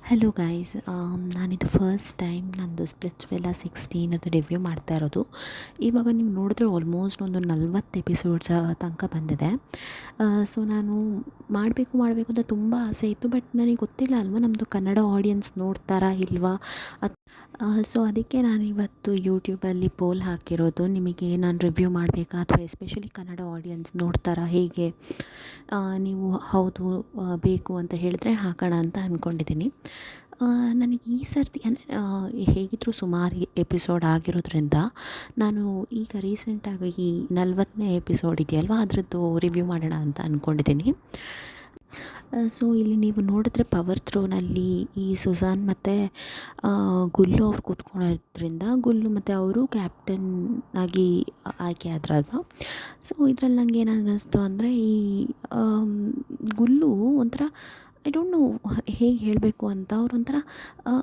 Hello guys, ನಾನಿದು first time ನಂದು Splitsvilla 16 ಅದು review ಮಾಡ್ತಾ ಇರೋದು. ಇವಾಗ ನೀವು ನೋಡಿದ್ರೆ ಆಲ್ಮೋಸ್ಟ್ ಒಂದು 40 ಎಪಿಸೋಡ್ಸ್ ತನಕ ಬಂದಿದೆ. ಸೊ ನಾನು ಮಾಡಬೇಕು ಅಂತ ತುಂಬ ಆಸೆ ಇತ್ತು, ಬಟ್ ನನಗೆ ಗೊತ್ತಿಲ್ಲ ಅಲ್ವಾ ನಮ್ಮದು ಕನ್ನಡ ಆಡಿಯನ್ಸ್ ನೋಡ್ತಾರಾ ಇಲ್ವಾ. ಸೊ ಅದಕ್ಕೆ ನಾನಿವತ್ತು ಯೂಟ್ಯೂಬಲ್ಲಿ ಪೋಲ್ ಹಾಕಿರೋದು, ನಿಮಗೆ ನಾನು ರಿವ್ಯೂ ಮಾಡಬೇಕಾ ಅಥವಾ ಎಸ್ಪೆಷಲಿ ಕನ್ನಡ ಆಡಿಯನ್ಸ್ ನೋಡ್ತಾರಾ ಹೇಗೆ, ನೀವು ಹೌದು ಬೇಕು ಅಂತ ಹೇಳಿದ್ರೆ ಹಾಕೋಣ ಅಂತ ಅಂದ್ಕೊಂಡಿದ್ದೀನಿ. ನನಗೆ ಈ ಸರ್ತಿ ಅಂದರೆ ಹೇಗಿದ್ದರೂ ಸುಮಾರು ಎಪಿಸೋಡ್ ಆಗಿರೋದ್ರಿಂದ ನಾನು ಈಗ ರೀಸೆಂಟಾಗಿ ಈ 40ನೇ ಎಪಿಸೋಡ್ ಇದೆಯಲ್ವ ಅದರದ್ದು ರಿವ್ಯೂ ಮಾಡೋಣ ಅಂತ ಅಂದ್ಕೊಂಡಿದ್ದೀನಿ. ಸೊ ಇಲ್ಲಿ ನೀವು ನೋಡಿದ್ರೆ ಪವರ್ ಥ್ರೋನಲ್ಲಿ ಈ ಸುಜಾನ್ ಮತ್ತು ಗುಲ್ಲು ಅವ್ರು ಕೂತ್ಕೊಳ್ಳೋದ್ರಿಂದ ಗುಲ್ಲು ಮತ್ತು ಅವರು ಕ್ಯಾಪ್ಟನ್ ಆಗಿ ಆಯ್ಕೆ ಆದ್ರಲ್ವ. ಸೊ ಇದ್ರಲ್ಲಿ ನನಗೆ ಏನು ಅನ್ನಿಸ್ತು ಅಂದರೆ ಈ ಗುಲ್ಲು ಒಂಥರ ಐ ಡೋಂಟ್ ನೋ ಹೇಗೆ ಹೇಳಬೇಕು ಅಂತ, ಅವರೊಂಥರ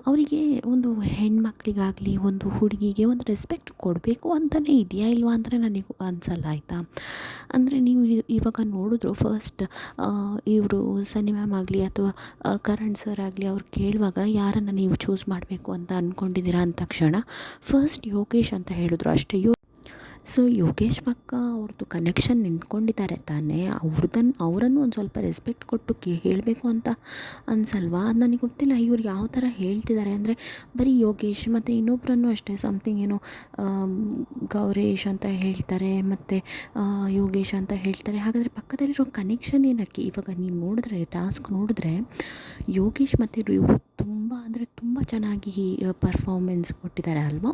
ಅವರಿಗೆ ಒಂದು ಹೆಣ್ಮಕ್ಳಿಗಾಗಲಿ ಒಂದು ಹುಡುಗಿಗೆ ಒಂದು ರೆಸ್ಪೆಕ್ಟ್ ಕೊಡಬೇಕು ಅಂತಲೇ ಇದೆಯಾ ಇಲ್ವಾ ಅಂದರೆ ನನಗೆ ಅನಿಸಲ್ಲ, ಆಯಿತಾ. ಅಂದರೆ ನೀವು ಇವಾಗ ನೋಡಿದ್ರು ಫಸ್ಟ್ ಇವರು ಸನ್ನಿ ಮ್ಯಾಮ್ ಆಗಲಿ ಅಥವಾ ಕರಣ್ ಸರ್ ಆಗಲಿ ಅವ್ರು ಕೇಳುವಾಗ ಯಾರನ್ನು ನೀವು ಚೂಸ್ ಮಾಡಬೇಕು ಅಂತ ಅಂದ್ಕೊಂಡಿದ್ದೀರಾ ಅಂದ ತಕ್ಷಣ ಫಸ್ಟ್ ಯೋಗೇಶ್ ಅಂತ ಹೇಳಿದ್ರು ಅಷ್ಟೇ. ಸೊ ಯೋಗೇಶ್ ಪಕ್ಕ ಅವ್ರದ್ದು ಕನೆಕ್ಷನ್ ನಿಂತ್ಕೊಂಡಿದ್ದಾರೆ ತಾನೇ, ಅವರನ್ನು ಒಂದು ಸ್ವಲ್ಪ ರೆಸ್ಪೆಕ್ಟ್ ಕೊಟ್ಟು ಹೇಳಬೇಕು ಅಂತ ಅನ್ಸಲ್ವಾ. ಅದು ನನಗೆ ಗೊತ್ತಿಲ್ಲ ಇವ್ರು ಯಾವ ಥರ ಹೇಳ್ತಿದ್ದಾರೆ ಅಂದರೆ ಬರೀ ಯೋಗೇಶ್ ಮತ್ತು ಇನ್ನೊಬ್ಬರನ್ನು ಅಷ್ಟೇ ಸಮಥಿಂಗ್ ಏನೋ ಗೌರೇಶ್ ಅಂತ ಹೇಳ್ತಾರೆ ಮತ್ತು ಯೋಗೇಶ್ ಅಂತ ಹೇಳ್ತಾರೆ. ಹಾಗಾದರೆ ಪಕ್ಕದಲ್ಲಿರೋ ಕನೆಕ್ಷನ್ ಏನಕ್ಕೆ? ಇವಾಗ ನೀವು ನೋಡಿದ್ರೆ ಟಾಸ್ಕ್ ನೋಡಿದ್ರೆ ಯೋಗೇಶ್ ಮತ್ತು ಇವರು ತುಂಬ ಅಂದರೆ ತುಂಬ ಚೆನ್ನಾಗಿ ಪರ್ಫಾರ್ಮೆನ್ಸ್ ಕೊಟ್ಟಿದ್ದಾರೆ ಅಲ್ವಾ.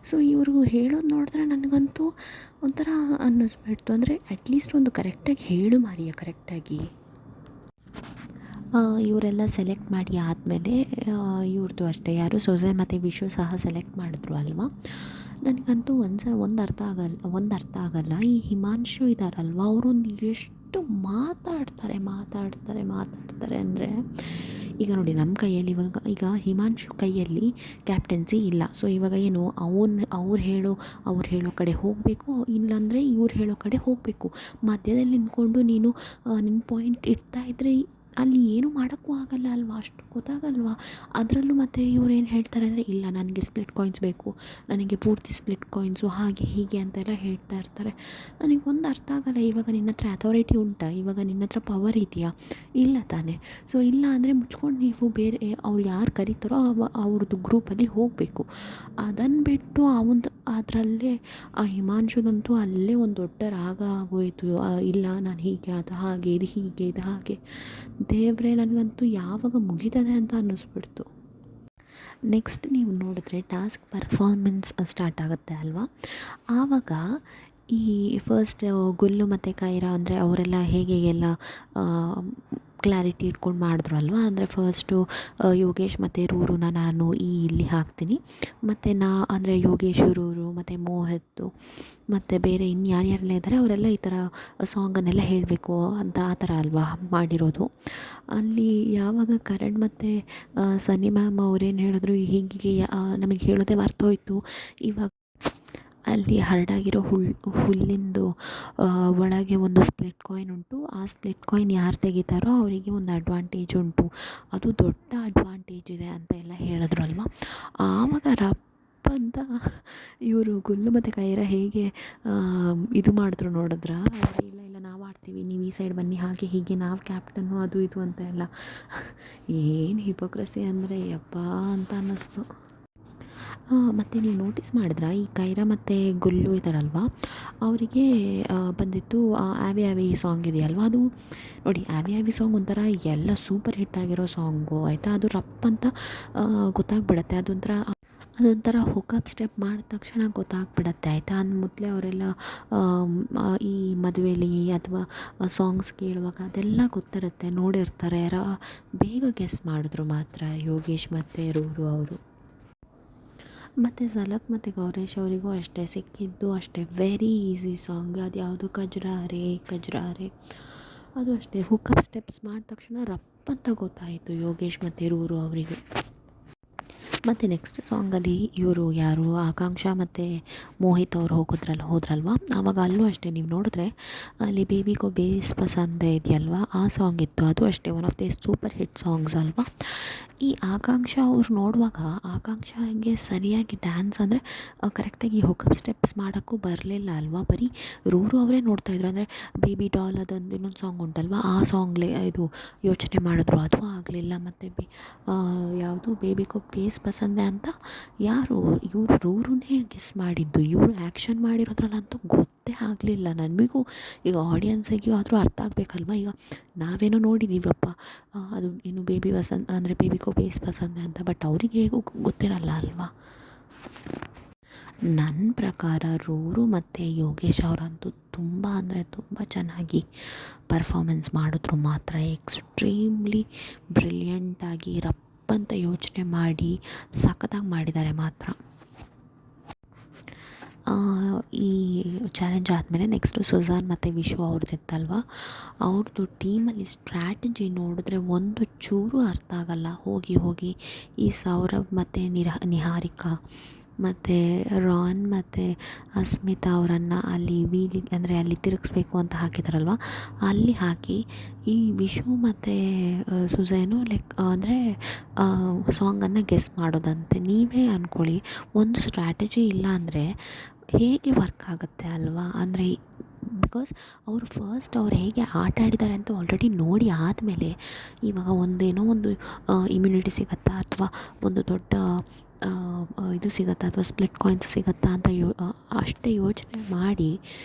ಸೊ ಇವರು ಹೇಳೋದು ನೋಡಿದ್ರೆ ನನಗಂತೂ ಒಂಥರ ಅನ್ನಿಸ್ಬಿಡ್ತು, ಅಂದರೆ ಅಟ್ಲೀಸ್ಟ್ ಒಂದು ಕರೆಕ್ಟಾಗಿ ಹೇಳು ಮಾರಿಯ ಕರೆಕ್ಟಾಗಿ. ಇವರೆಲ್ಲ ಸೆಲೆಕ್ಟ್ ಮಾಡಿ ಆದಮೇಲೆ ಇವ್ರದ್ದು ಅಷ್ಟೇ ಯಾರು ಸುಜಾನ್ ಮತ್ತು ವಿಶು ಸಹ ಸೆಲೆಕ್ಟ್ ಮಾಡಿದ್ರು ಅಲ್ವಾ. ನನಗಂತೂ ಒಂದು ಅರ್ಥ ಆಗಲ್ಲ ಈ ಹಿಮಾಂಶು ಇದ್ದಾರಲ್ವ, ಅವರೊಂದು ಎಷ್ಟು ಮಾತಾಡ್ತಾರೆ ಅಂದರೆ ಈಗ ನೋಡಿ ನಮ್ಮ ಕೈಯಲ್ಲಿ ಈಗ ಹಿಮಾಂಶು ಕೈಯಲ್ಲಿ ಕ್ಯಾಪ್ಟನ್ಸಿ ಇಲ್ಲ. ಸೊ ಇವಾಗ ಏನು ಅವ್ರು ಹೇಳೋ ಕಡೆ ಹೋಗಬೇಕು, ಇಲ್ಲಾಂದರೆ ಇವ್ರು ಹೇಳೋ ಕಡೆ ಹೋಗಬೇಕು. ಮಧ್ಯದಲ್ಲಿ ನಿಂತ್ಕೊಂಡು ನೀನು ನಿನ್ನ ಪಾಯಿಂಟ್ ಇಡ್ತಾ ಇದ್ದರೆ ಅಲ್ಲಿ ಏನೂ ಮಾಡೋಕ್ಕೂ ಆಗಲ್ಲ ಅಲ್ವಾ, ಅಷ್ಟು ಗೊತ್ತಾಗಲ್ವಾ. ಅದರಲ್ಲೂ ಮತ್ತು ಇವ್ರು ಏನು ಹೇಳ್ತಾರೆ ಅಂದರೆ ಇಲ್ಲ ನನಗೆ ಸ್ಪ್ಲಿಟ್ ಕಾಯಿನ್ಸ್ ಬೇಕು, ನನಗೆ ಪೂರ್ತಿ ಸ್ಪ್ಲಿಟ್ ಕಾಯಿನ್ಸು ಹಾಗೆ ಹೀಗೆ ಅಂತೆಲ್ಲ ಹೇಳ್ತಾ ಇರ್ತಾರೆ. ನನಗೆ ಒಂದು ಅರ್ಥ ಆಗಲ್ಲ, ಇವಾಗ ನಿನ್ನ ಹತ್ರ ಅಥಾರಿಟಿ ಉಂಟಾ, ಇವಾಗ ನಿನ್ನ ಹತ್ರ ಪವರ್ ಇದೆಯಾ? ಇಲ್ಲ ತಾನೇ. ಸೊ ಇಲ್ಲ ಅಂದರೆ ಮುಚ್ಕೊಂಡು ನೀವು ಬೇರೆ ಅವ್ರು ಯಾರು ಕರೀತಾರೋ ಅವ್ರದ್ದು ಗ್ರೂಪಲ್ಲಿ ಹೋಗಬೇಕು. ಅದನ್ನು ಬಿಟ್ಟು ಅದರಲ್ಲೇ ಆ ಹಿಮಾಂಶುದಂತೂ ಅಲ್ಲೇ ಒಂದು ದೊಡ್ಡ ರಾಗ ಆಗೋಯಿತು. ಇಲ್ಲ ನಾನು ಹೀಗೆ ಅದು ಹಾಗೆ ಇದು ಹೀಗೆ ಇದು ಹಾಗೆ, ದೇವರೇ ನನಗಂತೂ ಯಾವಾಗ ಮುಗಿತದೆ ಅಂತ ಅನ್ನಿಸ್ಬಿಡ್ತು. ನೆಕ್ಸ್ಟ್ ನೀವು ನೋಡಿದ್ರೆ ಟಾಸ್ಕ್ ಪರ್ಫಾರ್ಮೆನ್ಸ್ ಸ್ಟಾರ್ಟ್ ಆಗುತ್ತೆ ಅಲ್ವಾ. ಆವಾಗ ಈ ಫಸ್ಟ್ ಗುಲ್ಲು ಮತ್ತು ಕೈರಾ ಅಂದರೆ ಅವರೆಲ್ಲ ಹೇಗೆಲ್ಲ ಕ್ಲಾರಿಟಿ ಇಟ್ಕೊಂಡು ಮಾಡಿದ್ರು ಅಲ್ವಾ. ಅಂದರೆ ಫಸ್ಟು ಯೋಗೇಶ್ ಮತ್ತು ರೂರುನ ನಾನು ಇಲ್ಲಿ ಹಾಕ್ತೀನಿ, ಮತ್ತು ಅಂದರೆ ಯೋಗೇಶ್, ರೂರು ಮತ್ತು ಮೋಹಿತ್ ಮತ್ತು ಬೇರೆ ಇನ್ನು ಯಾರ್ಯಾರೆಲ್ಲ ಇದ್ದಾರೆ ಅವರೆಲ್ಲ ಈ ಥರ ಸಾಂಗನ್ನೆಲ್ಲ ಹೇಳಬೇಕು ಅಂತ ಆ ಥರ ಅಲ್ವಾ ಮಾಡಿರೋದು. ಅಲ್ಲಿ ಯಾವಾಗ ಕರಣ್ ಮತ್ತು ಸನ್ನಿ ಮ್ಯಾಮ್ ಅವ್ರೇನು ಹೇಳಿದ್ರು ಹೀಗೆ ನಮಗೆ ಹೇಳೋದೇ ಮರ್ತೋಯ್ತು. ಇವಾಗ ಅಲ್ಲಿ ಹರಡಾಗಿರೋ ಹುಲ್ಲಿಂದು ಒಳಗೆ ಒಂದು ಸ್ಪ್ಲಿಟ್ ಕಾಯಿನ್ ಉಂಟು, ಆ ಸ್ಪ್ಲಿಟ್ ಕಾಯಿನ್ ಯಾರು ತೆಗಿತಾರೋ ಅವರಿಗೆ ಒಂದು ಅಡ್ವಾಂಟೇಜ್ ಉಂಟು, ಅದು ದೊಡ್ಡ ಅಡ್ವಾಂಟೇಜ್ ಇದೆ ಅಂತ ಎಲ್ಲ ಹೇಳಿದ್ರು ಅಲ್ವ. ಆವಾಗ ರಪ್ಪ ಅಂತ ಇವರು ಗುಲ್ಲು ಮತ್ತು ಕೈರಾ ಹೇಗೆ ಇದು ಮಾಡಿದ್ರು ನೋಡಿದ್ರ, ಇಲ್ಲ ನಾವು ಆಡ್ತೀವಿ, ನೀವು ಈ ಸೈಡ್ ಬನ್ನಿ, ಹಾಗೆ ಹೀಗೆ ನಾವು ಕ್ಯಾಪ್ಟನ್ನು ಅದು ಇದು ಅಂತ ಎಲ್ಲ. ಏನು ಹಿಪೋಕ್ರಸಿ ಅಂದರೆ ಯಪ್ಪ ಅಂತ ಅನ್ನಿಸ್ತು. ಮತ್ತು ನೀವು ನೋಟಿಸ್ ಮಾಡಿದ್ರೆ ಈ ಕೈರಾ ಮತ್ತು ಗುಲ್ಲು ಇದ್ದಾರಲ್ವ ಅವರಿಗೆ ಬಂದಿತ್ತು ಆವಿ ಆವಿ ಸಾಂಗ್ ಇದೆಯಲ್ವ. ಅದು ನೋಡಿ ಆವಿ ಆವಿ ಸಾಂಗ್ ಒಂಥರ ಎಲ್ಲ ಸೂಪರ್ ಹಿಟ್ ಆಗಿರೋ ಸಾಂಗು ಆಯಿತಾ. ಅದು ರಪ್ ಅಂತ ಗೊತ್ತಾಗ್ಬಿಡತ್ತೆ, ಅದೊಂಥರ ಹುಕಪ್ ಸ್ಟೆಪ್ ಮಾಡಿದ ತಕ್ಷಣ ಗೊತ್ತಾಗ್ಬಿಡತ್ತೆ ಆಯಿತಾ. ಅಂದ ಮೊದಲೇ ಅವರೆಲ್ಲ ಈ ಮದುವೆಲಿ ಅಥವಾ ಸಾಂಗ್ಸ್ ಕೇಳುವಾಗ ಅದೆಲ್ಲ ಗೊತ್ತಿರುತ್ತೆ, ನೋಡಿರ್ತಾರೆ. ಬೇಗ ಗೆಸ್ ಮಾಡಿದ್ರು ಮಾತ್ರ ಯೋಗೇಶ್ ಮತ್ತು ರೂರು ಅವರು. ಮತ್ತು ಝಲಕ್ ಮತ್ತು ಗೌರೇಶ್ ಅವರಿಗೂ ಅಷ್ಟೇ ಸಿಕ್ಕಿದ್ದು ಅಷ್ಟೇ ವೆರಿ ಈಸಿ ಸಾಂಗ್, ಅದು ಯಾವುದು ಕಜ್ರಾರೆ ಅದು ಅಷ್ಟೇ ಹುಕಪ್ ಸ್ಟೆಪ್ಸ್ ಮಾಡಿದ ತಕ್ಷಣ ರಪ್ ಅಂತ ಗೊತ್ತಾಯಿತು ಯೋಗೇಶ್ ಮತ್ತು ರೂರು ಅವರಿಗೆ. ಮತ್ತು ನೆಕ್ಸ್ಟ್ ಸಾಂಗಲ್ಲಿ ಇವರು ಯಾರು ಆಕಾಂಕ್ಷ ಮತ್ತು ಮೋಹಿತ್ ಅವರು ಹೋದ್ರಲ್ವ, ಆವಾಗ ಅಲ್ಲೂ ಅಷ್ಟೇ ನೀವು ನೋಡಿದ್ರೆ ಅಲ್ಲಿ ಬೇಬಿಗೋ ಬೇಸ್ ಪಸಂದೆ ಇದೆಯಲ್ವ, ಆ ಸಾಂಗ್ ಇತ್ತು. ಅದು ಅಷ್ಟೇ one of the super hit songs ಅಲ್ವಾ. ಈ ಆಕಾಂಕ್ಷ ಅವ್ರು ನೋಡುವಾಗ ಆಕಾಂಕ್ಷಗೆ ಸರಿಯಾಗಿ ಡ್ಯಾನ್ಸ್ ಅಂದರೆ ಕರೆಕ್ಟಾಗಿ ಹುಕಪ್ ಸ್ಟೆಪ್ಸ್ ಮಾಡೋಕ್ಕೂ ಬರಲಿಲ್ಲ ಅಲ್ವಾ. ಬರೀ ರೂರು ಅವರೇ ನೋಡ್ತಾಯಿದ್ರು. ಅಂದರೆ ಬೇಬಿ ಡಾಲ್ ಅದೊಂದು ಇನ್ನೊಂದು ಸಾಂಗ್ ಉಂಟಲ್ವ, ಆ ಸಾಂಗ್ಲೇ ಇದು ಯೋಚನೆ ಮಾಡಿದ್ರು, ಅದು ಆಗಲಿಲ್ಲ. ಮತ್ತು ಯಾವುದು ಬೇಬಿಗೋ ಬೇಸ್ ಪಸಂದೆ ಅಂತ ಯಾರು ಇವರು ರೂರುನೇ ಗೆಸ್ ಮಾಡಿದ್ದು. ಇವರು ಆ್ಯಕ್ಷನ್ ಮಾಡಿರೋದ್ರಲ್ಲಂತೂ ಗೊತ್ತೇ ಆಗಲಿಲ್ಲ ನಮಗೂ. ಈಗ ಆಡಿಯನ್ಸಿಗೂ ಆದರೂ ಅರ್ಥ ಆಗಬೇಕಲ್ವ. ಈಗ ನಾವೇನೋ ನೋಡಿದ್ದೀವಪ್ಪ ಅದು ಏನು ಬೇಬಿ ವಸಂತ ಅಂದರೆ ಬೇಬಿಗೋ ಬೇಸ್ ಪಸಂದೆ ಅಂತ, ಬಟ್ ಅವರಿಗೆ ಹೇಗೂ ಗೊತ್ತಿರಲ್ಲ ಅಲ್ವಾ. ನನ್ನ ಪ್ರಕಾರ ರೂರು ಮತ್ತು ಯೋಗೇಶ್ ಅವರಂತೂ ತುಂಬ ಅಂದರೆ ತುಂಬ ಚೆನ್ನಾಗಿ ಪರ್ಫಾಮೆನ್ಸ್ ಮಾಡಿದ್ರು ಮಾತ್ರ. ಎಕ್ಸ್ಟ್ರೀಮ್ಲಿ ಬ್ರಿಲಿಯಂಟಾಗಿ ರಪ್ಪಂತ ಯೋಚನೆ ಮಾಡಿ ಸಖತ್ತಾಗಿ ಮಾಡಿದ್ದಾರೆ ಮಾತ್ರ. ಈ ಚಾಲೆಂಜ್ ಆದಮೇಲೆ ನೆಕ್ಸ್ಟು ಸುಜಾನ್ ಮತ್ತು ವಿಶು ಅವ್ರದ್ದಿತ್ತಲ್ವ, ಅವ್ರದ್ದು ಟೀಮಲ್ಲಿ ಸ್ಟ್ರ್ಯಾಟಜಿ ನೋಡಿದ್ರೆ ಒಂದು ಚೂರು ಅರ್ಥ ಆಗಲ್ಲ. ಹೋಗಿ ಈ ಸೌರಭ್ ಮತ್ತು ನಿಹಾರಿಕಾ ಮತ್ತು ರಾನ್ ಮತ್ತು ಅಸ್ಮಿತಾ ಅವರನ್ನು ಅಲ್ಲಿ ಅಂದರೆ ಅಲ್ಲಿ ತಿರುಗಿಸ್ಬೇಕು ಅಂತ ಹಾಕಿದಾರಲ್ವ, ಅಲ್ಲಿ ಹಾಕಿ ಈ ವಿಶು ಮತ್ತು ಸುಜಾನು ಅಂದರೆ ಸಾಂಗನ್ನು ಗೆಸ್ ಮಾಡೋದಂತೆ. ನೀವೇ ಅಂದ್ಕೊಳ್ಳಿ, ಒಂದು ಸ್ಟ್ರ್ಯಾಟಜಿ ಇಲ್ಲ ಅಂದರೆ ಹೇಗೆ ವರ್ಕ್ ಆಗುತ್ತೆ ಅಲ್ವಾ. ಅಂದರೆ ಬಿಕಾಸ್ ಅವರು ಫಸ್ಟ್ ಅವ್ರು ಹೇಗೆ ಆಟ ಆಡಿದ್ದಾರೆ ಅಂತ ಆಲ್ರೆಡಿ ನೋಡಿ ಆದಮೇಲೆ ಇವಾಗ ಒಂದೇನೋ ಒಂದು ಇಮ್ಯುನಿಟಿ ಸಿಗುತ್ತಾ ಅಥವಾ ಒಂದು ದೊಡ್ಡ ಇದು ಸಿಗುತ್ತಾ ಅಥವಾ ಸ್ಪ್ಲಿಟ್ ಕಾಯಿನ್ಸ್ ಸಿಗುತ್ತಾ ಅಂತ ಅಷ್ಟೇ ಯೋಚನೆ ಮಾಡಿ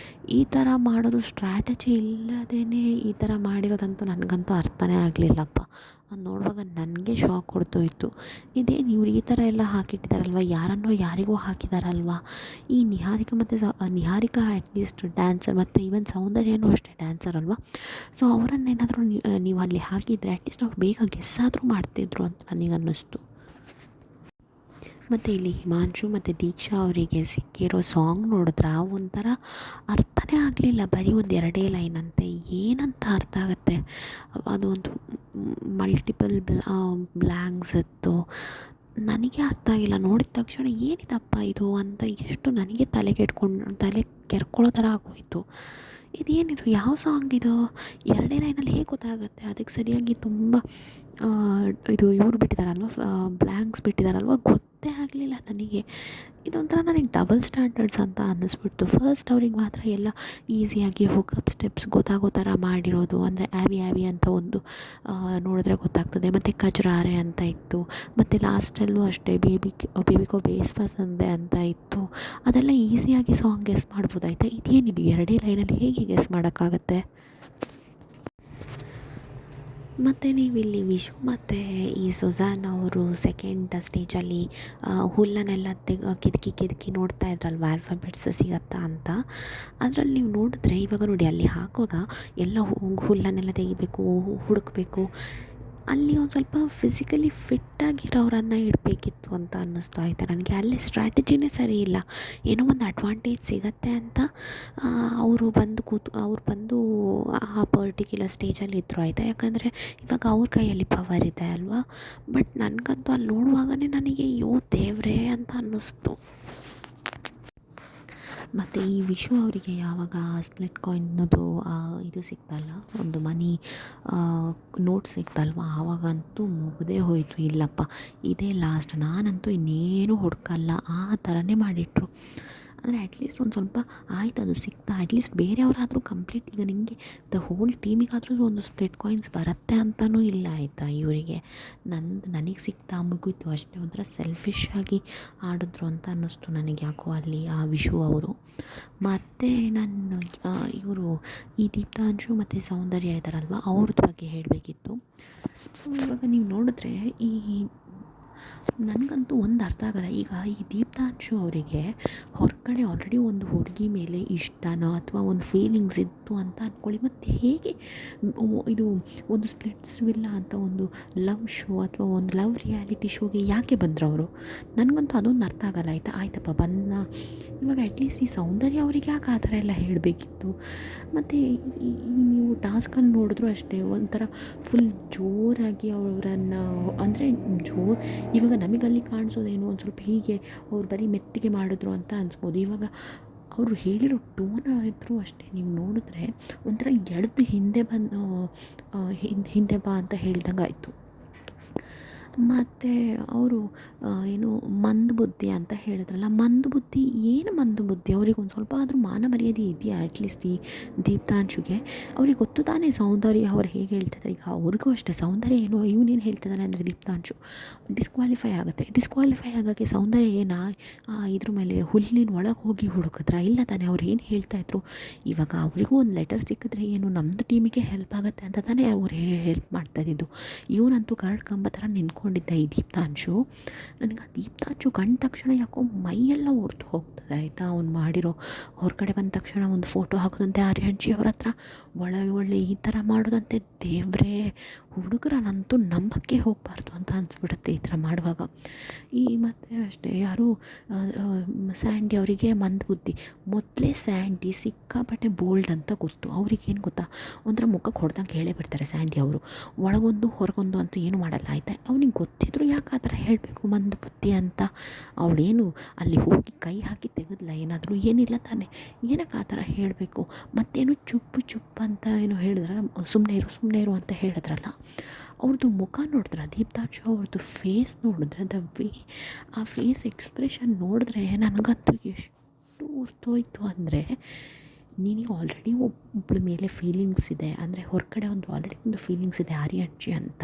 ಈ ಥರ ಮಾಡೋದು, ಸ್ಟ್ರ್ಯಾಟಜಿ ಇಲ್ಲದೇ ಈ ಥರ ಮಾಡಿರೋದಂತೂ ನನಗಂತೂ ಅರ್ಥನೇ ಆಗಲಿಲ್ಲಪ್ಪ. ಅದು ನೋಡುವಾಗ ನನಗೆ ಶಾಕ್ ಕೊಡ್ತೋಯ್ತು. ಇದೇನು ಇವ್ರು ಈ ಥರ ಎಲ್ಲ ಹಾಕಿಟ್ಟಿದ್ದಾರಲ್ವ, ಯಾರಿಗೋ ಹಾಕಿದಾರಲ್ವ. ಈ ನಿಹಾರಿಕಾ ಅಟ್ಲೀಸ್ಟ್ ಡ್ಯಾನ್ಸರ್, ಮತ್ತು ಈವನ್ ಸೌಂದರ್ಯನೂ ಅಷ್ಟೇ ಡ್ಯಾನ್ಸರ್ ಅಲ್ವಾ. ಸೊ ಅವರನ್ನೇನಾದರೂ ನೀವು ಅಲ್ಲಿ ಹಾಕಿದರೆ ಅಟ್ಲೀಸ್ಟ್ ಅವ್ರು ಬೇಗ ಗೆಸ್ ಆದರೂ ಮಾಡ್ತಿದ್ರು ಅಂತ ನನಗನ್ನಿಸ್ತು. ಮತ್ತು ಇಲ್ಲಿ ಹಿಮಾಂಶು ಮತ್ತು ದೀಕ್ಷಾ ಅವರಿಗೆ ಸಿಕ್ಕಿರೋ ಸಾಂಗ್ ನೋಡಿದ್ರೆ ಒಂಥರ ಅರ್ಥನೇ ಆಗಲಿಲ್ಲ. ಬರೀ ಒಂದು ಎರಡೇ ಲೈನ್ ಅಂತೆ, ಏನಂತ ಅರ್ಥ ಆಗುತ್ತೆ. ಅದು ಒಂದು ಮಲ್ಟಿಪಲ್ ಬ್ಲ್ಯಾಂಕ್ಸ್ ಇತ್ತು. ನನಗೆ ಅರ್ಥ ಆಗಿಲ್ಲ. ನೋಡಿದ ತಕ್ಷಣ ಏನಿದಪ್ಪ ಇದು ಅಂತ ಎಷ್ಟು ನನಗೆ ತಲೆ ಕೆರ್ಕೊಳ್ಳೋ ಥರ ಆಗೋಯಿತು. ಇದೇನಿದು, ಯಾವ ಸಾಂಗ್ ಇದು, ಎರಡೇ ಲೈನಲ್ಲಿ ಹೇಗೆ ಗೊತ್ತಾಗುತ್ತೆ. ಅದಕ್ಕೆ ಸರಿಯಾಗಿ ತುಂಬ ಇದು ಇವ್ರು ಬಿಟ್ಟಿದ್ದಾರಲ್ವ, ಬ್ಲ್ಯಾಂಕ್ಸ್ ಬಿಟ್ಟಿದ್ದಾರಲ್ವ, ಗೊತ್ತೇ ಆಗಲಿಲ್ಲ ನನಗೆ. ಇದೊಂಥರ ನನಗೆ ಡಬಲ್ ಸ್ಟ್ಯಾಂಡರ್ಡ್ಸ್ ಅಂತ ಅನ್ನಿಸ್ಬಿಡ್ತು. ಫಸ್ಟ್ ಅವ್ರಿಗೆ ಮಾತ್ರ ಎಲ್ಲ ಈಸಿಯಾಗಿ ಹುಕಪ್ ಸ್ಟೆಪ್ಸ್ ಗೊತ್ತಾಗೋ ಥರ ಮಾಡಿರೋದು. ಅಂದರೆ ಆ್ಯವಿ ಅಂತ ಒಂದು ನೋಡಿದ್ರೆ ಗೊತ್ತಾಗ್ತದೆ, ಮತ್ತು ಕಜ್ರಾರೆ ಅಂತ ಇತ್ತು, ಮತ್ತು ಲಾಸ್ಟಲ್ಲೂ ಅಷ್ಟೇ ಬೇಬಿಗೋ ಬೇಸ್ ಪಸಂದೆ ಅಂತ ಇತ್ತು. ಅದೆಲ್ಲ ಈಸಿಯಾಗಿ ಸಾಂಗ್ ಗೆಸ್ ಮಾಡ್ಬೋದಾಯ್ತಾ. ಇದೇನಿದು ಎರಡೇ ಲೈನಲ್ಲಿ ಹೇಗೆ ಗೆಸ್ ಮಾಡೋಕ್ಕಾಗತ್ತೆ. ಮತ್ತು ನೀವಿಲ್ಲಿ ವಿಶು ಮತ್ತು ಈ ಸುಜಾನ್ ಅವರು ಸೆಕೆಂಡ್ ಸ್ಟೇಜಲ್ಲಿ ಹುಲ್ಲನ್ನೆಲ್ಲ ಕೆದಕಿ ನೋಡ್ತಾ ಇದ್ರಲ್ವ, ಆಲ್ಫಾಬೆಟ್ಸ್ ಸಿಗತ್ತಾ ಅಂತ. ಅದರಲ್ಲಿ ನೀವು ನೋಡಿದ್ರೆ ಇವಾಗ ನೋಡಿ, ಅಲ್ಲಿ ಹಾಕುವಾಗ ಎಲ್ಲ ಹುಲ್ಲನ್ನೆಲ್ಲ ತೆಗಿಬೇಕು, ಹುಡುಕಬೇಕು. ಅಲ್ಲಿ ಒಂದು ಸ್ವಲ್ಪ ಫಿಸಿಕಲಿ ಫಿಟ್ಟಾಗಿರೋರನ್ನು ಇಡಬೇಕಿತ್ತು ಅಂತ ಅನ್ನಿಸ್ತು ಆಯಿತಾ ನನಗೆ. ಅಲ್ಲಿ ಸ್ಟ್ರ್ಯಾಟಜಿನೇ ಸರಿ ಇಲ್ಲ. ಏನೋ ಒಂದು ಅಡ್ವಾಂಟೇಜ್ ಸಿಗತ್ತೆ ಅಂತ ಅವರು ಬಂದು ಆ ಪರ್ಟಿಕ್ಯುಲರ್ ಸ್ಟೇಜಲ್ಲಿ ಇದ್ದರು ಆಯಿತಾ. ಯಾಕಂದರೆ ಇವಾಗ ಅವ್ರ ಕೈಯಲ್ಲಿ ಪವರ್ ಇದೆ ಅಲ್ವಾ. ಬಟ್ ನನಗಂತೂ ಅಲ್ಲಿ ನೋಡುವಾಗಲೇ ನನಗೆ ಅಯ್ಯೋ ದೇವ್ರೇ ಅಂತ ಅನ್ನಿಸ್ತು. ಮತ್ತು ಈ ವಿಶು ಅವರಿಗೆ ಯಾವಾಗ ಸ್ಪ್ಲಿಟ್ ಕಾಯಿನ್ನದು ಇದು ಸಿಕ್ತಲ್ಲ, ಒಂದು ಮನಿ ನೋಟ್ ಸಿಕ್ತಲ್ವ, ಆವಾಗಂತೂ ಮುಗಿದೇ ಹೋಯಿತು. ಇಲ್ಲಪ್ಪ ಇದೇ ಲಾಸ್ಟ್, ನಾನಂತೂ ಇನ್ನೇನು ಹುಡುಕಲ್ಲ ಆ ಥರನೇ ಮಾಡಿಟ್ರು. ಅಂದರೆ ಅಟ್ಲೀಸ್ಟ್ ಒಂದು ಸ್ವಲ್ಪ ಆಯ್ತು, ಅದು ಸಿಕ್ತಾ ಅಟ್ಲೀಸ್ಟ್ ಬೇರೆಯವರಾದರೂ ಕಂಪ್ಲೀಟ್, ಈಗ ನಿಮಗೆ ಹೋಲ್ ಟೀಮಿಗಾದರೂ ಒಂದು ಸ್ಪ್ಲಿಟ್ ಕಾಯಿನ್ಸ್ ಬರುತ್ತೆ ಅಂತಲೂ ಇಲ್ಲ ಆಯಿತಾ. ಇವರಿಗೆ ನನಗೆ ಸಿಕ್ತಾ ಮುಗೀತು ಅಷ್ಟೇ. ಒಂಥರ ಸೆಲ್ಫಿಶ್ ಆಗಿ ಆಡಿದ್ರು ಅಂತ ಅನ್ನಿಸ್ತು ನನಗೆ ಯಾಕೋ ಅಲ್ಲಿ ಆ ವಿಶು ಅವರು. ಮತ್ತು ಇವರು ಈ ದೀಪ್ತಾಂಶು ಮತ್ತು ಸೌಂದರ್ಯ ಇದ್ದಾರಲ್ವ, ಅವ್ರದ್ದು ಬಗ್ಗೆ ಹೇಳಬೇಕಿತ್ತು. ಸೊ ಇವಾಗ ನೀವು ನೋಡಿದ್ರೆ ನನಗಂತೂ ಒಂದು ಅರ್ಥ ಆಗಲ್ಲ. ಈಗ ಈ ದೀಪ್ತಾಂಶು ಅವರಿಗೆ ಹೊರಗಡೆ ಆಲ್ರೆಡಿ ಒಂದು ಹುಡುಗಿ ಮೇಲೆ ಇಷ್ಟನೋ ಅಥವಾ ಒಂದು ಫೀಲಿಂಗ್ಸ್ ಇತ್ತು ಅಂತ ಅಂದ್ಕೊಳ್ಳಿ, ಮತ್ತು ಹೇಗೆ ಇದು ಒಂದು ಸ್ಪ್ಲಿಟ್ಸ್ ವಿಲ್ಲ ಅಂತ ಒಂದು ಲವ್ ಶೋ ಅಥವಾ ಒಂದು ಲವ್ ರಿಯಾಲಿಟಿ ಶೋಗೆ ಯಾಕೆ ಬಂದರು ಅವರು? ನನಗಂತೂ ಅದೊಂದು ಅರ್ಥ ಆಗಲ್ಲ ಆಯ್ತಪ್ಪ ಬಂದ. ಇವಾಗ ಅಟ್ಲೀಸ್ಟ್ ಈ ಸೌಂದರ್ಯ ಅವರಿಗೆ ಯಾಕೆ ಆ ಥರ ಎಲ್ಲ ಹೇಳಬೇಕಿತ್ತು. ಮತ್ತು ನೀವು ಟಾಸ್ಕಲ್ಲಿ ನೋಡಿದ್ರು ಅಷ್ಟೇ ಒಂಥರ ಫುಲ್ ಜೋರಾಗಿ ಅವರನ್ನು ಅಂದರೆ ಇವಾಗ ನಮಗಲ್ಲಿ ಕಾಣಿಸೋದೇನು ಒಂದು ಸ್ವಲ್ಪ ಹೀಗೆ ಅವ್ರು ಬರೀ ಮೆತ್ತಿಗೆ ಮಾಡಿದ್ರು ಅಂತ ಅನಿಸ್ಬೋದು. ಇವಾಗ ಅವರು ಹೇಳಿರೋ ಟೋನ್ ಇದ್ದರೂ ಅಷ್ಟೇ ನೀವು ನೋಡಿದ್ರೆ ಒಂಥರ ಎಳ್ದು ಹಿಂದೆ ಬಂದು ಹಿಂದೆ ಬಾ ಅಂತ ಹೇಳ್ದಂಗೆ ಆಯಿತು. ಮತ್ತು ಅವರು ಏನು ಮಂದಬುದ್ಧಿ ಅಂತ ಹೇಳಿದ್ರಲ್ಲ, ಮಂದಬುದ್ಧಿ ಏನು ಮಂದಬುದ್ಧಿ? ಅವ್ರಿಗೊಂದು ಸ್ವಲ್ಪ ಆದರೂ ಮಾನ ಮರ್ಯಾದೆ ಇದೆಯಾ? ಅಟ್ಲೀಸ್ಟ್ ಈ ದೀಪ್ತಾಂಶುಗೆ ಅವ್ರಿಗೆ ಗೊತ್ತು ತಾನೇ ಸೌಂದರ್ಯ ಅವ್ರು ಹೇಗೆ ಹೇಳ್ತಿದ್ದಾರೆ. ಈಗ ಅವ್ರಿಗೂ ಅಷ್ಟೇ ಸೌಂದರ್ಯ ಏನು, ಇವನೇನು ಹೇಳ್ತಿದ್ದಾನೆ ಅಂದರೆ ದೀಪ್ತಾಂಶು ಡಿಸ್ಕ್ವಾಲಿಫೈ ಆಗುತ್ತೆ. ಡಿಸ್ಕ್ವಾಲಿಫೈ ಆಗೋಕ್ಕೆ ಸೌಂದರ್ಯ ಏನು ಇದ್ರ ಮೇಲೆ ಹುಲ್ಲಿನ ಒಳಗೆ ಹೋಗಿ ಹುಡುಕಿದ್ರ? ಇಲ್ಲ ತಾನೇ. ಅವ್ರು ಏನು ಹೇಳ್ತಾಯಿದ್ರು, ಇವಾಗ ಅವರಿಗೂ ಒಂದು ಲೆಟರ್ ಸಿಕ್ಕಿದ್ರೆ ಏನು ನಮ್ಮದು ಟೀಮಿಗೆ ಹೆಲ್ಪ್ ಆಗುತ್ತೆ ಅಂತ ತಾನೇ ಅವ್ರು ಹೆಲ್ಪ್ ಮಾಡ್ತಾಯಿದ್ದು. ಇವನಂತೂ ಕರಡು ಕಂಬ ಥರ ನಿಂತ್ಕೊಂಡಿದ್ದ ಈ ದೀಪ್ತಾಂಶು. ನನಗೆ ಆ ದೀಪ್ತಾಂಶು ಕಂಡ ತಕ್ಷಣ ಯಾಕೋ ಮೈಯೆಲ್ಲ ಉರಿದು ಹೋಗ್ತದೆ ಆಯಿತಾ. ಅವ್ನು ಮಾಡಿರೋ ಹೊರಗಡೆ ಬಂದ ತಕ್ಷಣ ಒಂದು ಫೋಟೋ ಹಾಕೋದಂತೆ ಆರ್ಯನ್ಜಿ ಅವ್ರ ಹತ್ರ, ಒಳ್ಳೆ ಈ ಥರ ಮಾಡೋದಂತೆ. ದೇವ್ರೇ, ಹುಡುಗರನ್ನಂತೂ ನಂಬಕ್ಕೆ ಹೋಗಬಾರ್ದು ಅಂತ ಅನಿಸ್ಬಿಡುತ್ತೆ ಈ ಥರ ಮಾಡುವಾಗ. ಮತ್ತು ಅಷ್ಟೇ ಯಾರು ಸ್ಯಾಂಡಿ ಅವರಿಗೆ ಮಂದಬುದ್ಧಿ. ಮೊದಲೇ ಸ್ಯಾಂಡಿ ಸಿಕ್ಕಾಪಟ್ಟೆ ಬೋಲ್ಡ್ ಅಂತ ಗೊತ್ತು. ಅವ್ರಿಗೇನು ಗೊತ್ತಾ, ಒಂಥರ ಮುಖಕ್ಕೆ ಹೊಡೆದಂಗೆ ಹೇಳೇ ಬಿಡ್ತಾರೆ ಸ್ಯಾಂಡಿ ಅವರು. ಒಳಗೊಂದು ಹೊರಗೊಂದು ಅಂತ ಏನು ಮಾಡಲ್ಲ ಆಯಿತಾ. ಅವ್ನಿಗೆ ಗೊತ್ತಿದ್ರು ಯಾಕೆ ಆ ಥರ ಹೇಳಬೇಕು ಮಂದಬುದ್ಧಿ ಅಂತ? ಅವಳೇನು ಅಲ್ಲಿ ಹೋಗಿ ಕೈ ಹಾಕಿ ತೆಗೆದ್ಲ ಏನಾದರೂ? ಏನಿಲ್ಲ ತಾನೆ. ಏನಕ್ಕೆ ಆ ಥರ ಹೇಳಬೇಕು? ಮತ್ತೇನು ಚುಪ್ಪು ಅಂತ ಏನು ಹೇಳಿದ್ರ, ಸುಮ್ಮನೆ ಇರು ಅಂತ ಹೇಳಿದ್ರಲ್ಲ. ಅವ್ರದ್ದು ಮುಖ ನೋಡಿದ್ರೆ, ದೀಪ್ತಾಂಶು ಅವ್ರದ್ದು ಫೇಸ್ ನೋಡಿದ್ರೆ, ಆ ಫೇಸ್ ಎಕ್ಸ್ಪ್ರೆಷನ್ ನೋಡಿದ್ರೆ ನನಗಂತೂ ಎಷ್ಟು ಉರ್ತೋಯ್ತು ಅಂದರೆ, ನಿನಗೆ ಆಲ್ರೆಡಿ ಒಬ್ಬಳ ಮೇಲೆ ಫೀಲಿಂಗ್ಸ್ ಇದೆ ಅಂದರೆ, ಹೊರಗಡೆ ಆಲ್ರೆಡಿ ಒಂದು ಫೀಲಿಂಗ್ಸ್ ಇದೆ ಆರ್ಯನ್ಜಿ ಅಂತ.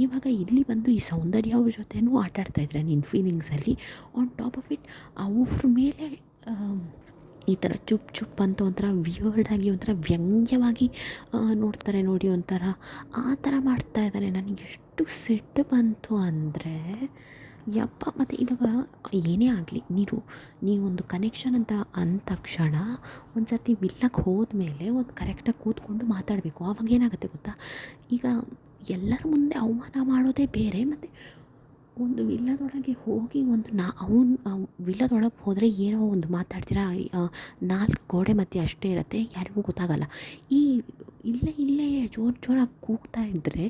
ಇವಾಗ ಇಲ್ಲಿ ಬಂದು ಈ ಸೌಂದರ್ಯ ಅವ್ರ ಜೊತೆನೂ ಆಟಾಡ್ತಾಯಿದ್ರೆ ನಿನ್ನ ಫೀಲಿಂಗ್ಸಲ್ಲಿ. ಆನ್ ಟಾಪ್ ಆಫ್ ಇಟ್ ಅವ್ರ ಮೇಲೆ ಈ ಥರ ಚುಪ್ ಅಂತ ಒಂಥರ ವಿಯರ್ಡಾಗಿ ಒಂಥರ ವ್ಯಂಗ್ಯವಾಗಿ ನೋಡ್ತಾರೆ ನೋಡಿ, ಒಂಥರ ಆ ಥರ ಮಾಡ್ತಾ ಇದ್ದಾರೆ. ನನಗೆ ಎಷ್ಟು ಸಿಟ್ಟು ಬಂತು ಅಂದರೆ ಯಪ್ಪ. ಮತ್ತು ಇವಾಗ ಏನೇ ಆಗಲಿ, ನೀನು ಒಂದು ಕನೆಕ್ಷನ್ ಅಂತ ಅಂದ ತಕ್ಷಣ ಒಂದು ಸರ್ತಿ ವಿಲ್ಲಕ್ಕೆ ಹೋದ್ಮೇಲೆ ಒಂದು ಕರೆಕ್ಟಾಗಿ ಕೂತ್ಕೊಂಡು ಮಾತಾಡಬೇಕು. ಆವಾಗ ಏನಾಗುತ್ತೆ ಗೊತ್ತಾ, ಈಗ ಎಲ್ಲರ ಮುಂದೆ ಅವಮಾನ ಮಾಡೋದೇ ಬೇರೆ, ಮತ್ತು ಒಂದು ವಿಲ್ಲದೊಳಗೆ ಹೋಗಿ ವಿಲ್ಲದೊಳಗೆ ಹೋದರೆ ಏನೋ ಒಂದು ಮಾತಾಡ್ತೀರಾ, 4 ಗೋಡೆ ಮಧ್ಯೆ ಅಷ್ಟೇ ಇರುತ್ತೆ, ಯಾರಿಗೂ ಗೊತ್ತಾಗಲ್ಲ. ಇಲ್ಲೇ ಜೋರಾಗಿ ಕೂಗ್ತಾ ಇದ್ದರೆ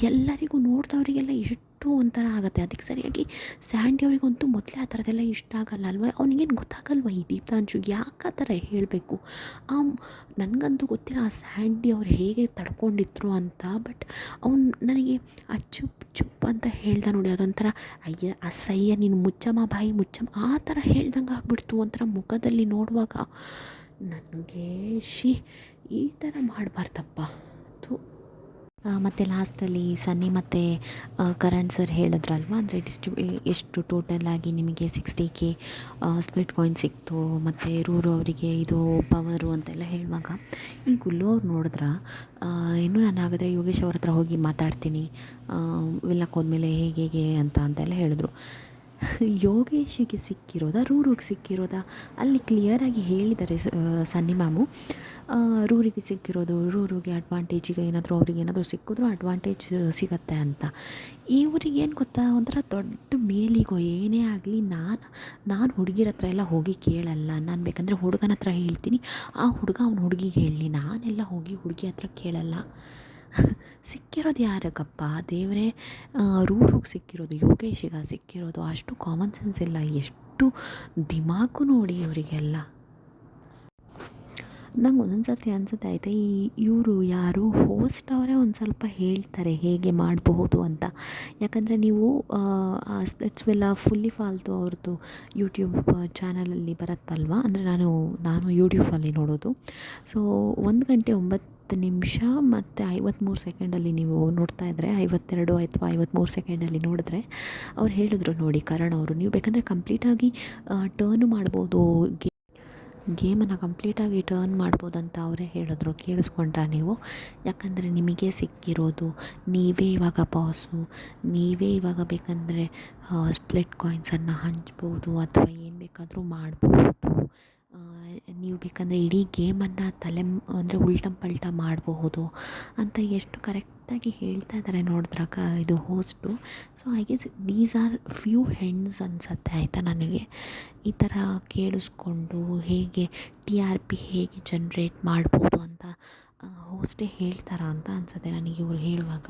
ಎಲ್ಲರಿಗೂ ನೋಡಿದವರಿಗೆಲ್ಲ ಎಷ್ಟು ಒಂಥರ ಆಗುತ್ತೆ. ಅದಕ್ಕೆ ಸರಿಯಾಗಿ ಸ್ಯಾಂಡಿ ಅವರಿಗಂತೂ ಮೊದಲೇ ಆ ಥರದ್ದೆಲ್ಲ ಇಷ್ಟ ಆಗಲ್ಲ ಅಲ್ವ. ಅವನಿಗೇನು ಗೊತ್ತಾಗಲ್ವ ಈ ದೀಪ್ತಾಂಶುಗೆ ಯಾಕೆ ಆ ಥರ ಹೇಳಬೇಕು? ನನಗಂತೂ ಗೊತ್ತಿಲ್ಲ ಆ ಸ್ಯಾಂಡಿ ಅವ್ರು ಹೇಗೆ ತಡ್ಕೊಂಡಿದ್ರು ಅಂತ. ಬಟ್ ಅವ್ನು ನನಗೆ ಆ ಚುಪ್ ಅಂತ ಹೇಳ್ದ ನೋಡಿ, ಅದೊಂಥರ ಅಸಹ್ಯ, ನೀನು ಮುಚ್ಚಮ್ಮ ಬಾಯಿ ಮುಚ್ಚಮ್ಮ ಆ ಥರ ಹೇಳ್ದಂಗೆ ಆಗ್ಬಿಡ್ತು. ಒಂಥರ ಮುಖದಲ್ಲಿ ನೋಡುವಾಗ ನನಗೆ ಈ ಥರ ಮಾಡಬಾರ್ದಪ್ಪ. ಮತ್ತು ಲಾಸ್ಟಲ್ಲಿ ಸನ್ನಿ ಮತ್ತು ಕರಣ್ ಸರ್ ಹೇಳಿದ್ರಲ್ವ, ಅಂದರೆ ಎಷ್ಟು ಟೋಟಲಾಗಿ ನಿಮಗೆ 60K ಸ್ಪ್ಲಿಟ್ ಕಾಯಿನ್ ಸಿಕ್ತು, ಮತ್ತು ರೂರು ಅವರಿಗೆ ಇದು ಪವರು ಅಂತೆಲ್ಲ ಹೇಳುವಾಗ ಈ ಗುಲ್ಲು ಅವ್ರು ನೋಡಿದ್ರ, ಇನ್ನೂ ನಾನು ಹಾಗಾದರೆ ಯೋಗೇಶ್ ಅವ್ರ ಹತ್ರ ಹೋಗಿ ಮಾತಾಡ್ತೀನಿ ವಿಲ್ಲಕ್ಕೆ ಹೋದ್ಮೇಲೆ ಹೇಗೆ ಅಂತೆಲ್ಲ ಹೇಳಿದ್ರು. ಯೋಗೇಶಿಗೆ ಸಿಕ್ಕಿರೋದಾ ರೂರಿಗೆ ಸಿಕ್ಕಿರೋದಾ? ಅಲ್ಲಿ ಕ್ಲಿಯರಾಗಿ ಹೇಳಿದ್ದಾರೆ ಸನ್ನಿ ಮ್ಯಾಮು, ರೂರಿಗೆ ಸಿಕ್ಕಿರೋದು, ರೂರಿಗೆ ಅಡ್ವಾಂಟೇಜಿಗೆ ಏನಾದರೂ ಅವ್ರಿಗೆ ಸಿಕ್ಕಿದ್ರು ಅಡ್ವಾಂಟೇಜ್ ಸಿಗತ್ತೆ ಅಂತ. ಇವ್ರಿಗೇನು ಗೊತ್ತಾ, ಒಂಥರ ದೊಡ್ಡ ಮೇಲಿಗೋ ಏನೇ ಆಗಲಿ ನಾನು ಹುಡುಗಿರ ಹತ್ರ ಎಲ್ಲ ಹೋಗಿ ಕೇಳಲ್ಲ. ನಾನು ಬೇಕಂದರೆ ಹುಡುಗನ ಹತ್ರ ಹೇಳ್ತೀನಿ, ಆ ಹುಡುಗ ಅವ್ನ ಹುಡುಗಿಗೆ ಹೇಳಲಿ, ನಾನೆಲ್ಲ ಹೋಗಿ ಹುಡುಗಿ ಹತ್ರ ಕೇಳಲ್ಲ. ಸಿಕ್ಕಿರೋದು ಯಾರಿಗಪ್ಪ ದೇವರೇ? ರೂರಿಗೆ ಸಿಕ್ಕಿರೋದು, ಯೋಗೇಶಿಗ ಸಿಕ್ಕಿರೋದು. ಅಷ್ಟು ಕಾಮನ್ ಸೆನ್ಸ್ ಇಲ್ಲ, ಎಷ್ಟು ದಿಮಾಕು ನೋಡಿ ಇವರಿಗೆಲ್ಲ. ನಂಗೆ ಒಂದೊಂದು ಸರ್ತಿ ಅನಿಸುತ್ತೆ ಆಯಿತಾ, ಇವರು ಯಾರು ಹೋಸ್ಟ್ ಅವರೇ ಒಂದು ಸ್ವಲ್ಪ ಹೇಳ್ತಾರೆ ಹೇಗೆ ಮಾಡಬಹುದು ಅಂತ. ಯಾಕಂದರೆ ನೀವು ಸ್ಪ್ಲಿಟ್ಸ್ವಿಲ್ಲ ಫುಲ್ಲಿ ಫಾಲ್ತು ಅವ್ರದ್ದು ಯೂಟ್ಯೂಬ್ ಚಾನಲಲ್ಲಿ ಬರುತ್ತಲ್ವ, ಅಂದರೆ ನಾನು ಯೂಟ್ಯೂಬಲ್ಲಿ ನೋಡೋದು. ಸೊ 1 ಗಂಟೆ 9 ನಿಮಿಷ ಮತ್ತು 53 ಸೆಕೆಂಡಲ್ಲಿ ನೀವು ನೋಡ್ತಾ ಇದ್ದರೆ, 52 ಅಥವಾ 53 ಸೆಕೆಂಡಲ್ಲಿ ನೋಡಿದ್ರೆ ಅವ್ರು ಹೇಳಿದ್ರು ನೋಡಿ ಕರಣ್ ಅವರು, ನೀವು ಬೇಕಂದರೆ ಕಂಪ್ಲೀಟಾಗಿ ಟರ್ನು ಮಾಡ್ಬೋದು, ಗೇಮನ್ನು ಕಂಪ್ಲೀಟಾಗಿ ಟರ್ನ್ ಮಾಡ್ಬೋದಂತ ಅವರೇ ಹೇಳಿದ್ರು. ಕೇಳಿಸ್ಕೊಂಡ್ರಾ ನೀವು? ಯಾಕಂದರೆ ನಿಮಗೆ ಸಿಕ್ಕಿರೋದು, ನೀವೇ ಇವಾಗ ಬಾಸು, ನೀವೇ ಇವಾಗ ಬೇಕಂದರೆ ಸ್ಪ್ಲಿಟ್ ಕಾಯಿನ್ಸನ್ನು ಹಂಚ್ಬೋದು ಅಥವಾ ಏನು ಬೇಕಾದರೂ ಮಾಡ್ಬೋದು. ನೀವು ಬೇಕಂದರೆ ಇಡೀ ಗೇಮನ್ನು ಅಂದರೆ ಉಲ್ಟಂ ಪಲ್ಟ ಮಾಡಬಹುದು ಅಂತ ಎಷ್ಟು ಕರೆಕ್ಟಾಗಿ ಹೇಳ್ತಾ ಇದ್ದಾರೆ ನೋಡಿದ್ರಾಗ ಇದು host. So I guess these are few hands ಅನಿಸತ್ತೆ ಆಯಿತಾ ನನಗೆ. ಈ ಥರ ಕೇಳಿಸ್ಕೊಂಡು ಹೇಗೆ TRP ಹೇಗೆ ಜನ್ರೇಟ್ ಮಾಡ್ಬೋದು ಅಂತ ಹೋಸ್ಟೇ ಹೇಳ್ತಾರಾ ಅಂತ ಅನಿಸುತ್ತೆ ನನಗೆ ಇವ್ರು ಹೇಳುವಾಗ.